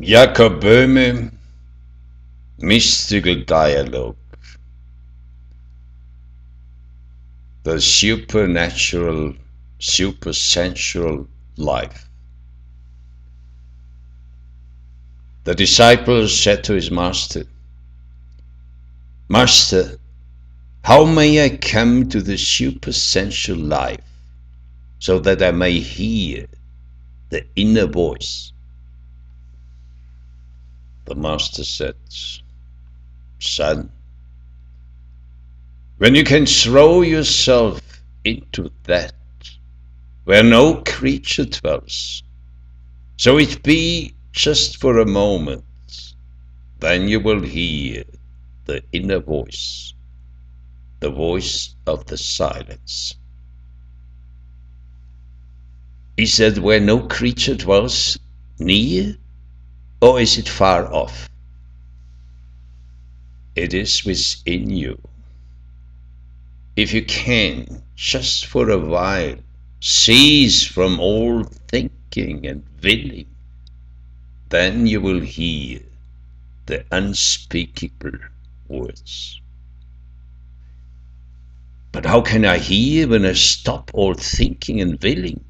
JAKOB BÖHME, Mystical Dialogue, the supernatural, supersensual life. The disciple said to his master, "Master, how may I come to the supersensual life so that I may hear the inner voice?" The master said, "Son, when you can throw yourself into that where no creature dwells, so it be just for a moment, then you will hear the inner voice, the voice of the silence." Is that where no creature dwells near, or is it far off? It is within you. If you can, just for a while, cease from all thinking and willing, then you will hear the unspeakable words. But how can I hear when I stop all thinking and willing?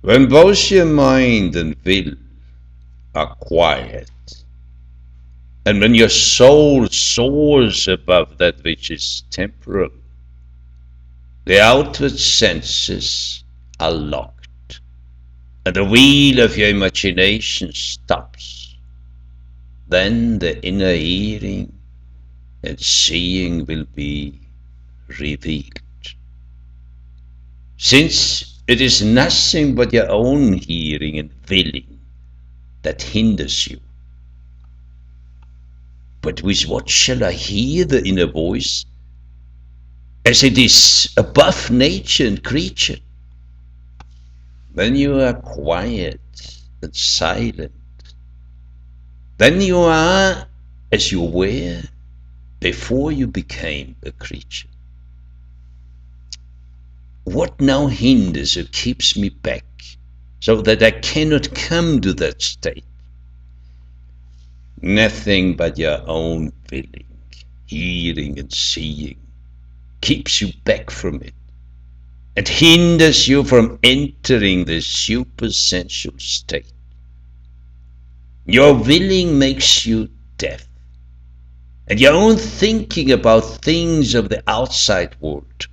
When both your mind and will are quiet, and when your soul soars above that which is temporal, the outward senses are locked, and the wheel of your imagination stops. Then the inner hearing and seeing will be revealed. Since it is nothing but your own hearing and willing that hinders you. But with what shall I hear the inner voice, as it is above nature and creature? When you are quiet and silent, then you are as you were before you became a creature. What now hinders or keeps me back, so that I cannot come to that state? Nothing but your own willing, hearing and seeing keeps you back from it, and hinders you from entering the supersensual state. Your willing makes you deaf, and your own thinking about things of the outside world,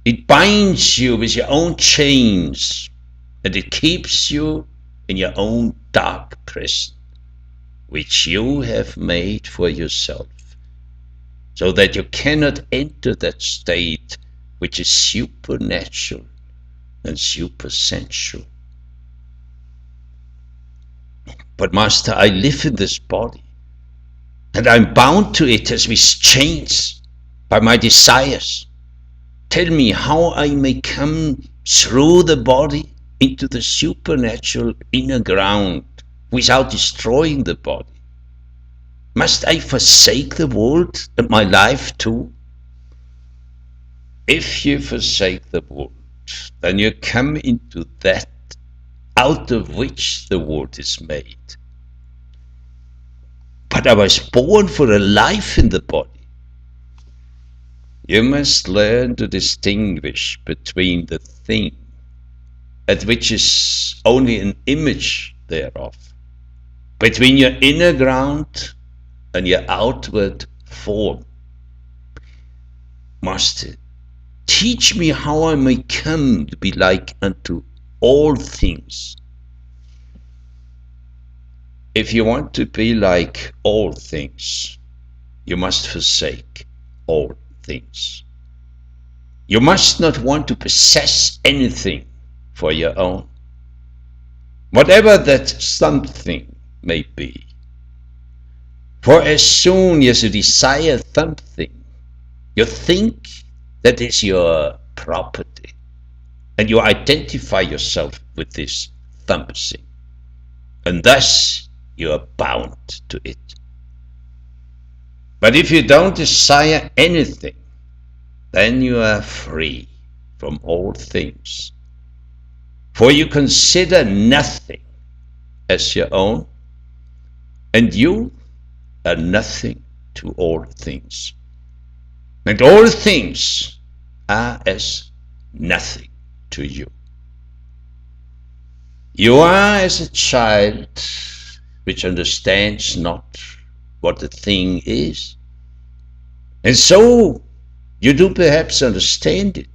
it binds you with your own chains, and it keeps you in your own dark prison, which you have made for yourself, so that you cannot enter that state which is supernatural and supersensual. But Master, I live in this body, and I'm bound to it as with chains by my desires. Tell me how I may come through the body into the supernatural inner ground without destroying the body. Must I forsake the world and my life too? If you forsake the world, then you come into that out of which the world is made. But I was born for a life in the body. You must learn to distinguish between the thing, at which is only an image thereof, between your inner ground and your outward form. Master, teach me how I may come to be like unto all things. If you want to be like all things, you must forsake all things. You must not want to possess anything for your own, whatever that something may be. For as soon as you desire something, you think that is your property, and you identify yourself with this something, and thus you are bound to it. But if you don't desire anything, then you are free from all things, for you consider nothing as your own, and you are nothing to all things, and all things are as nothing to you. You are as a child which understands not what the thing is, and so you do perhaps understand it.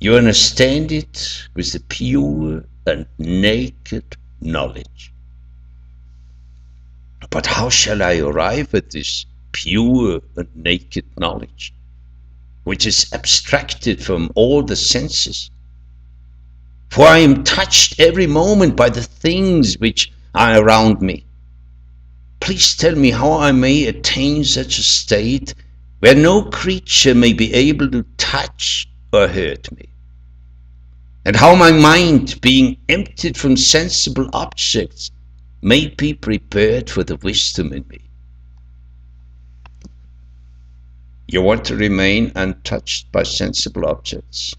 You understand it with the pure and naked knowledge. But how shall I arrive at this pure and naked knowledge, which is abstracted from all the senses? For I am touched every moment by the things which are around me. Please tell me how I may attain such a state where no creature may be able to touch or hurt me, and how my mind, being emptied from sensible objects, may be prepared for the wisdom in me. You want to remain untouched by sensible objects.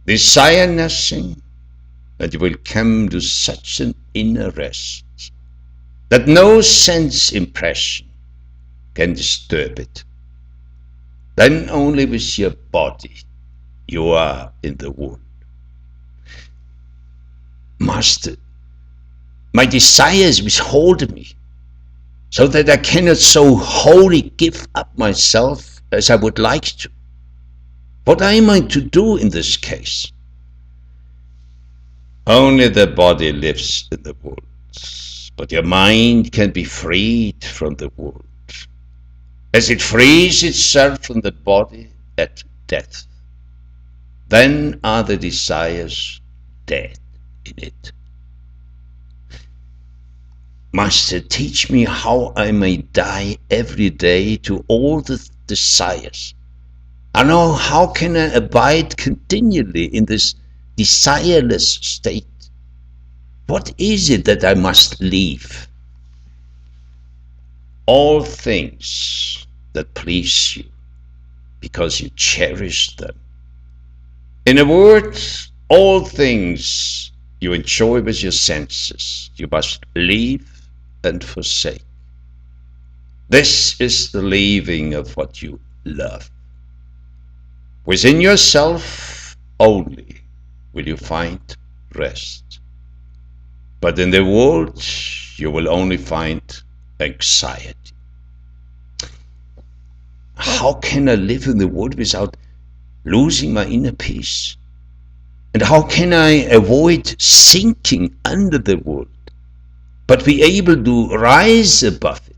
Desire nothing, and you will come to such an inner rest that no sense impression can disturb it. Then only with your body you are in the world. Master, my desires withhold me, so that I cannot so wholly give up myself as I would like to. What am I to do in this case? Only the body lives in the world, but your mind can be freed from the world, as it frees itself from the body at death. Then are the desires dead in it. Master, teach me how I may die every day to all the desires. I know how can I abide continually in this desireless state? What is it that I must leave? All things that please you, because you cherish them. In a word, all things you enjoy with your senses, you must leave and forsake. This is the leaving of what you love. Within yourself only will you find rest. But in the world you will only find anxiety. How can I live in the world without losing my inner peace? And how can I avoid sinking under the world, but be able to rise above it?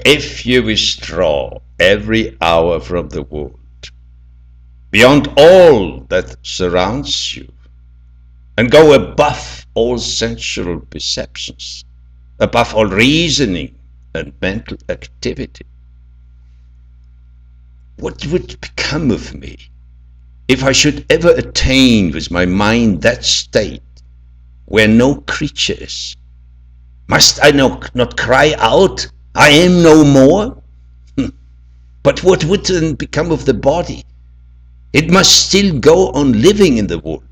If you withdraw every hour from the world, beyond all that surrounds you, and go above all sensual perceptions, above all reasoning and mental activity, what would become of me if I should ever attain with my mind that state where no creature is? Must I not cry out, I am no more? But what would then become of the body? It must still go on living in the world.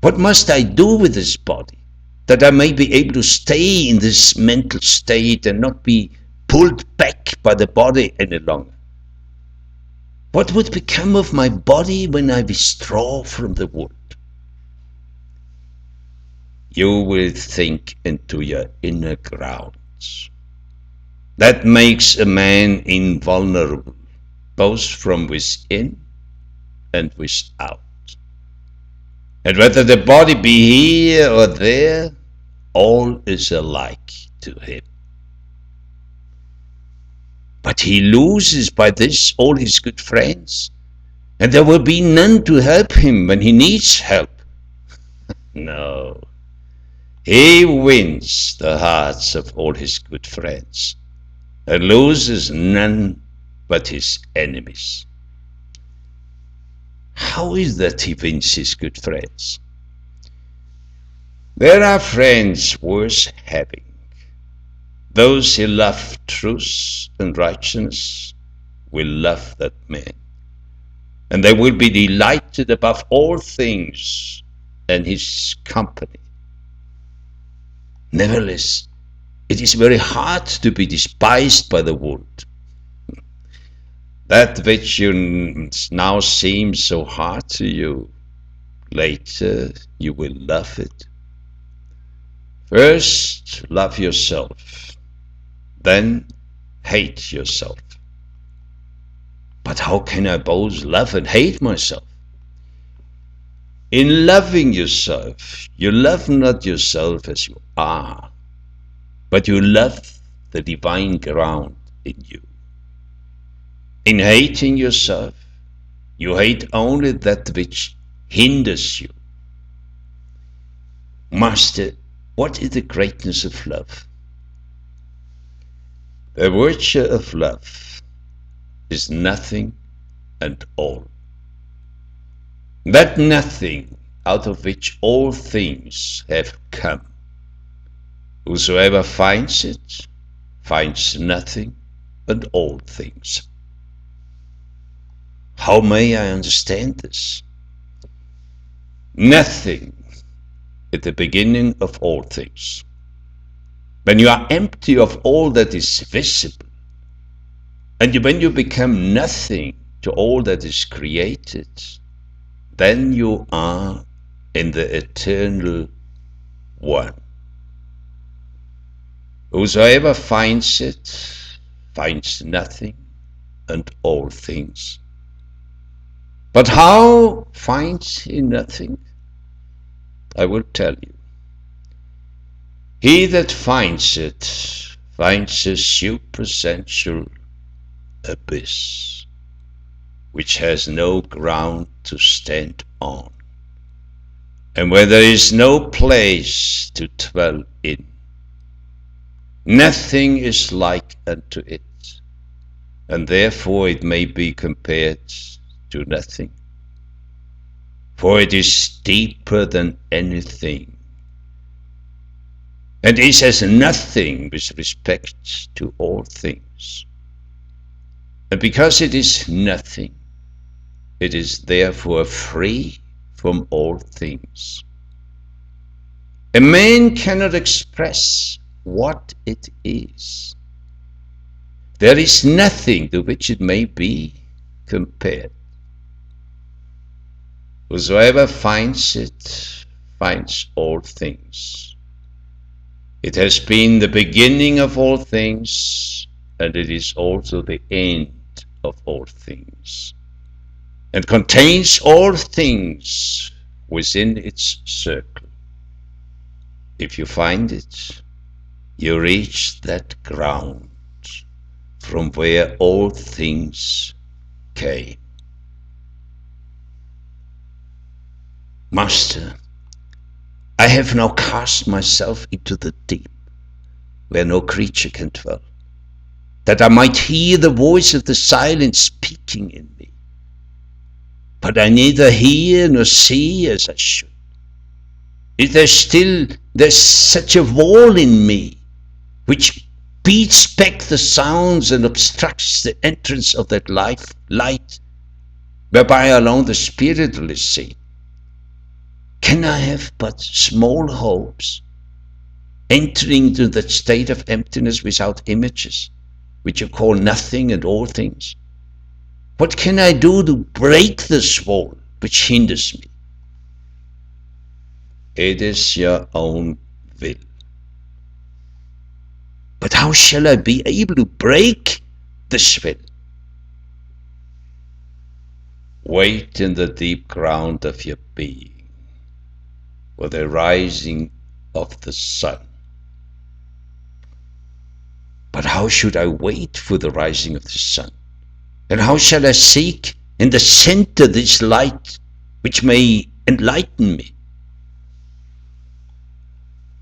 What must I do with this body, that I may be able to stay in this mental state and not be pulled back by the body any longer? What would become of my body when I withdraw from the world? You will think into your inner grounds. That makes a man invulnerable, both from within and without. And whether the body be here or there, all is alike to him. But he loses by this all his good friends, and there will be none to help him when he needs help. No, he wins the hearts of all his good friends, and loses none but his enemies. How is that he wins his good friends? There are friends worth having. Those who love truth and righteousness will love that man, and they will be delighted above all things and his company. Nevertheless, it is very hard to be despised by the world. That which now seems so hard to you, later you will love it. First, love yourself, then hate yourself. But how can I both love and hate myself? In loving yourself, you love not yourself as you are, but you love the divine ground in you. In hating yourself, you hate only that which hinders you. Master, what is the greatness of love? The virtue of love is nothing and all. That nothing out of which all things have come. Whosoever finds it, finds nothing and all things. How may I understand this? Nothing at the beginning of all things. When you are empty of all that is visible, and when you become nothing to all that is created, then you are in the eternal one. Whosoever finds it, finds nothing and all things. But how finds he nothing? I will tell you. He that finds it, finds a supersensual abyss, which has no ground to stand on, and where there is no place to dwell in. Nothing is like unto it, and therefore it may be compared to nothing, for it is deeper than anything, and is as nothing with respect to all things. And because it is nothing, it is therefore free from all things. A man cannot express what it is. There is nothing to which it may be compared. Whosoever finds it, finds all things. It has been the beginning of all things, and it is also the end of all things, and contains all things within its circle. If you find it, you reach that ground from where all things came. Master, I have now cast myself into the deep, where no creature can dwell, that I might hear the voice of the silence speaking in me. But I neither hear nor see as I should. There's such a wall in me, which beats back the sounds and obstructs the entrance of that light, whereby alone the spiritual is seen. Can I have but small hopes, entering into that state of emptiness without images, which you call nothing and all things? What can I do to break this wall which hinders me? It is your own will. But how shall I be able to break this will? Wait in the deep ground of your being, for the rising of the sun. But how should I wait for the rising of the sun? And how shall I seek in the center this light which may enlighten me?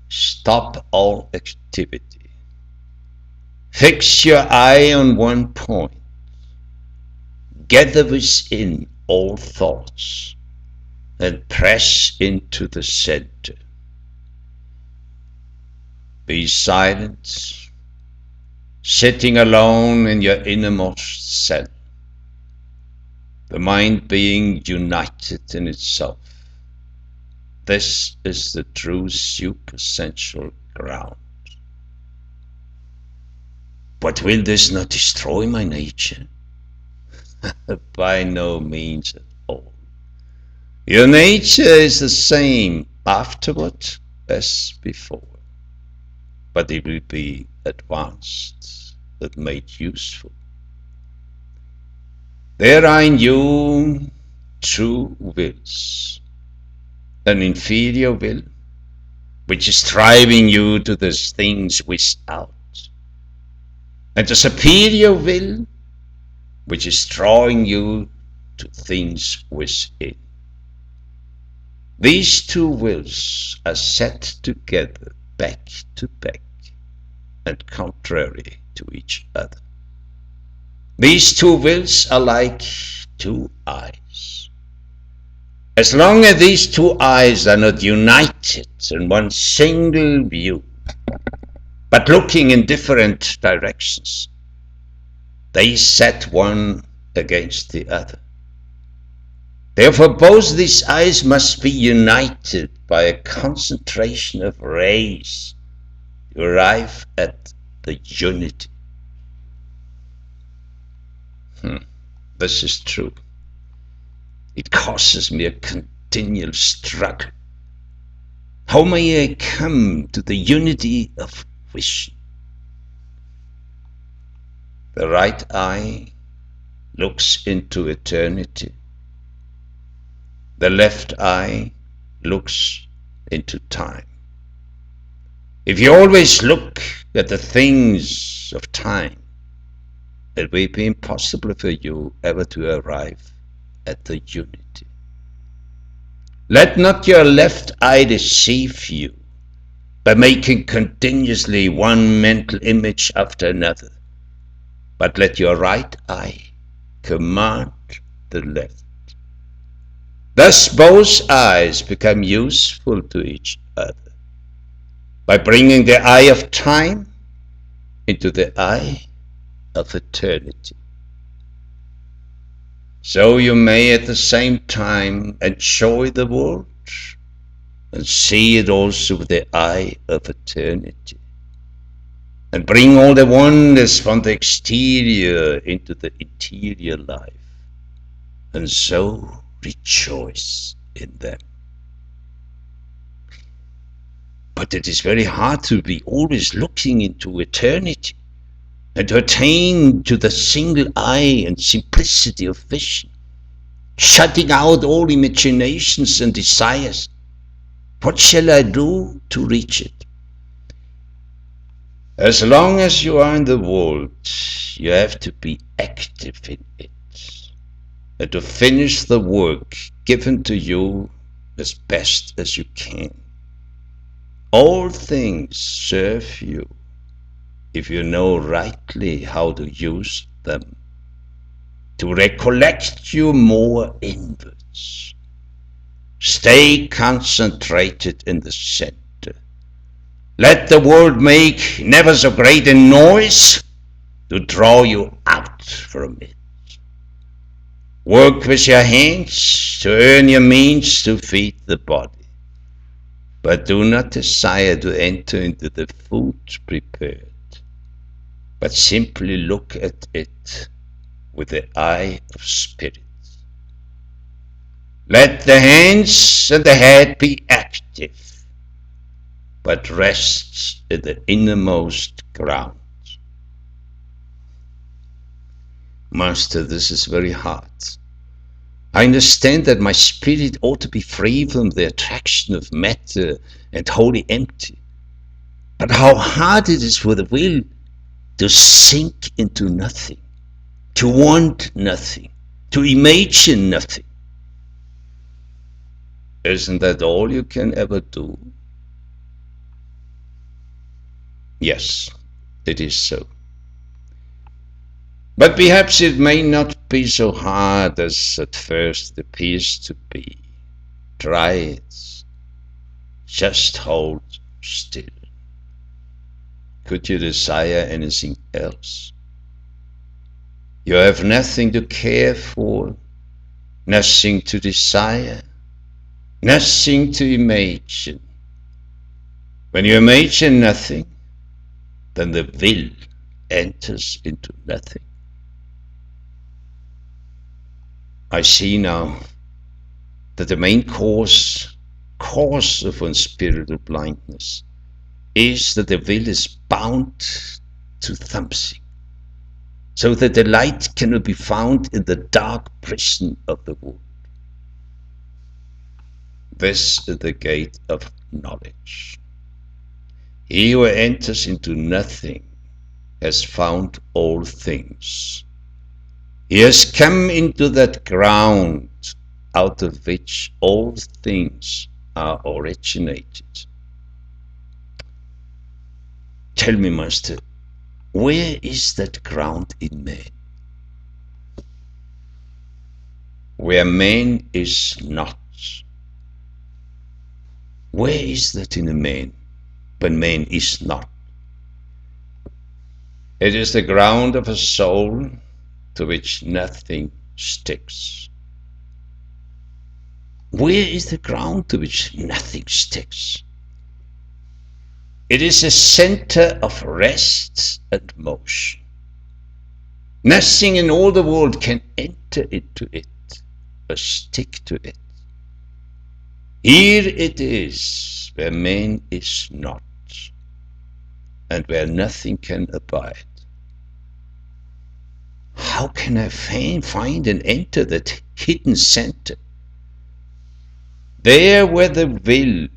Stop all activity. Fix your eye on one point. Gather within all thoughts and press into the center. Be silent, sitting alone in your innermost self, the mind being united in itself, this is the true supersensual ground. But will this not destroy my nature? By no means at all. Your nature is the same afterward as before, but it will be advanced and made useful. There are in you two wills, an inferior will, which is driving you to the things without, and a superior will, which is drawing you to things within. These two wills are set together, back to back, and contrary to each other. These two wills are like two eyes. As long as these two eyes are not united in one single view, but looking in different directions, they set one against the other. Therefore, both these eyes must be united by a concentration of rays to arrive at the unity. This is true. It causes me a continual struggle. How may I come to the unity of vision? The right eye looks into eternity. The left eye looks into time. If you always look at the things of time, it will be impossible for you ever to arrive at the unity. Let not your left eye deceive you by making continuously one mental image after another, but let your right eye command the left. Thus both eyes become useful to each other by bringing the eye of time into the eye of eternity. So you may at the same time enjoy the world and see it also with the eye of eternity, and bring all the wonders from the exterior into the interior life, and so rejoice in them. But it is very hard to be always looking into eternity and to attain to the single eye and simplicity of vision, shutting out all imaginations and desires. What shall I do to reach it? As long as you are in the world, you have to be active in it, and to finish the work given to you as best as you can. All things serve you if you know rightly how to use them, to recollect you more inwards. Stay concentrated in the center. Let the world make never so great a noise to draw you out from it. Work with your hands to earn your means to feed the body, but do not desire to enter into the food prepared, but simply look at it with the eye of spirit. Let the hands and the head be active, but rest in the innermost ground. Master, this is very hard. I understand that my spirit ought to be free from the attraction of matter and wholly empty. But how hard it is for the will to sink into nothing, to want nothing, to imagine nothing. Isn't that all you can ever do? Yes, it is so. But perhaps it may not be so hard as at first it appears to be. Try it. Just hold still. Could you desire anything else? You have nothing to care for, nothing to desire. nothing to imagine. When you imagine nothing, then the will enters into nothing. I see now that the main cause of unspiritual blindness is that the will is bound to something, so that the light cannot be found in the dark prison of the world. This is the gate of knowledge. He who enters into nothing has found all things. He has come into that ground out of which all things are originated. Tell me, Master, where is that ground in man? Where man is not. Where is that in a man when man is not? It is the ground of a soul to which nothing sticks. Where is the ground to which nothing sticks? It is a center of rest and motion. Nothing in all the world can enter into it or stick to it. Here it is where man is not, and where nothing can abide. How can I find and enter that hidden center? There where the will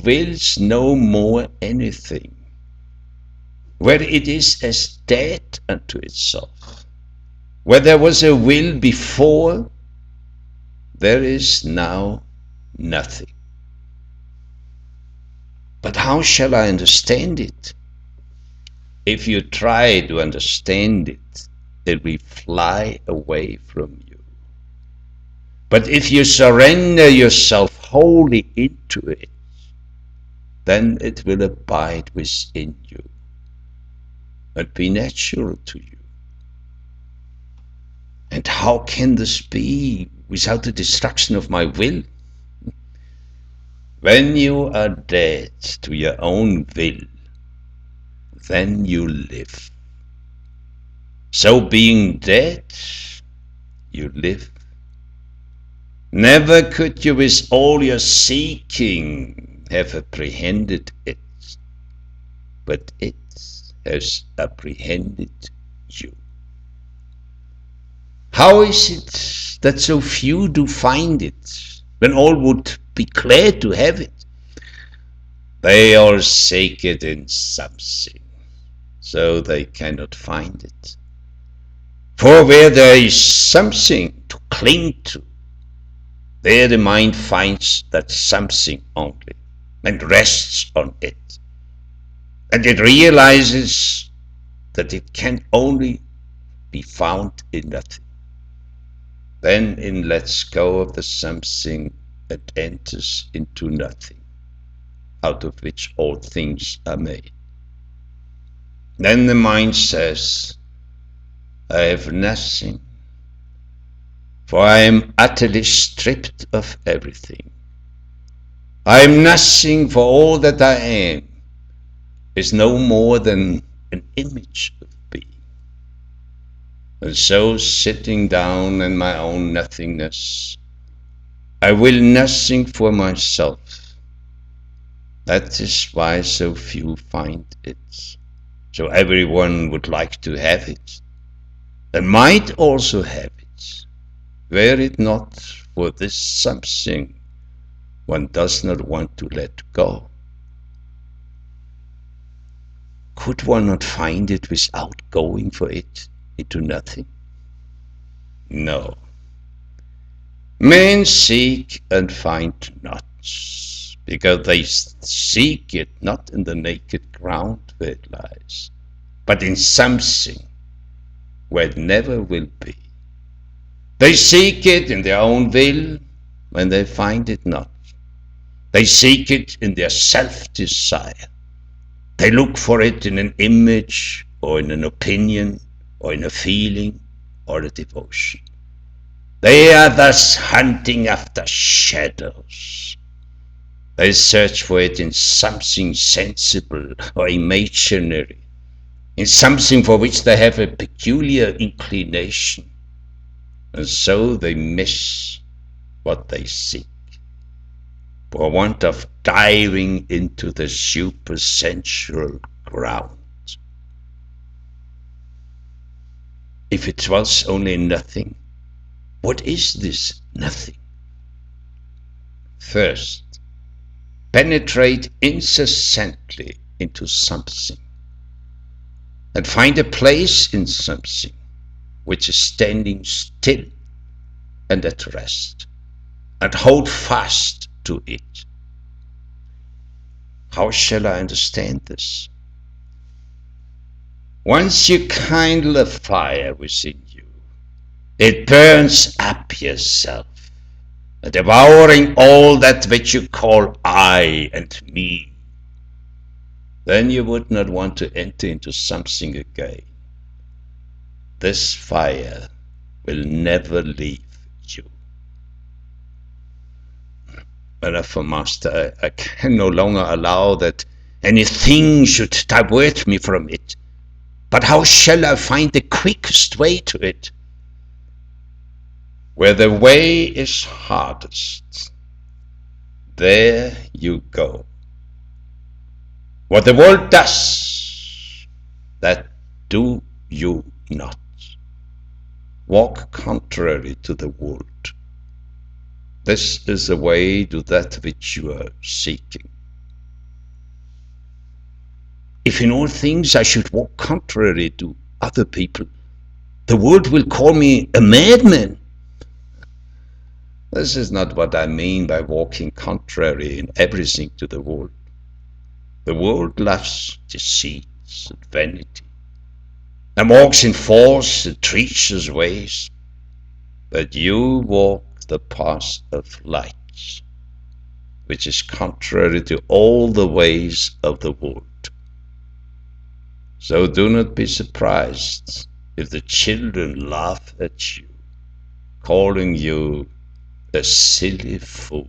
wills no more anything, where it is as dead unto itself. Where there was a will before, there is now nothing. But how shall I understand it? If you try to understand it, it will fly away from you. But if you surrender yourself wholly into it, then it will abide within you and be natural to you. And how can this be without the destruction of my will? When you are dead to your own will, then you live. So being dead, you live. Never could you with all your seeking have apprehended it, but it has apprehended you. How is it that so few do find it, when all would be glad to have it? They all seek it in something, so they cannot find it. For where there is something to cling to, there the mind finds that something only, and rests on it. And it realizes that it can only be found in nothing. Then it lets go of the something that enters into nothing, out of which all things are made. Then the mind says, I have nothing, for I am utterly stripped of everything. I am nothing, for all that I am is no more than an image of being. And so, sitting down in my own nothingness, I will nothing for myself. That is why so few find it. So everyone would like to have it, and might also have it, were it not for this something one does not want to let go. Could one not find it without going for it into nothing? No. Men seek and find not, because they seek it not in the naked ground where it lies, but in something where it never will be. They seek it in their own will when they find it not. They seek it in their self-desire. They look for it in an image or in an opinion or in a feeling or a devotion. They are thus hunting after shadows. They search for it in something sensible or imaginary, in something for which they have a peculiar inclination, and so they miss what they seek, for want of diving into the supersensual ground. If it was only nothing, what is this nothing? First, penetrate incessantly into something, and find a place in something which is standing still and at rest, and hold fast to it. How shall I understand this? Once you kindle a fire within you, it burns up yourself, devouring all that which you call I and me. Then you would not want to enter into something again. This fire will never leave you. Therefore, Master, I can no longer allow that anything should divert me from it. But how shall I find the quickest way to it? Where the way is hardest, there you go. What the world does, that do you not. Walk contrary to the world. This is the way to that which you are seeking. If in all things I should walk contrary to other people, the world will call me a madman. This is not what I mean by walking contrary in everything to the world. The world loves deceits and vanity, and walks in false and treacherous ways, but you walk the path of light, which is contrary to all the ways of the world. So do not be surprised if the children laugh at you, calling you a silly fool.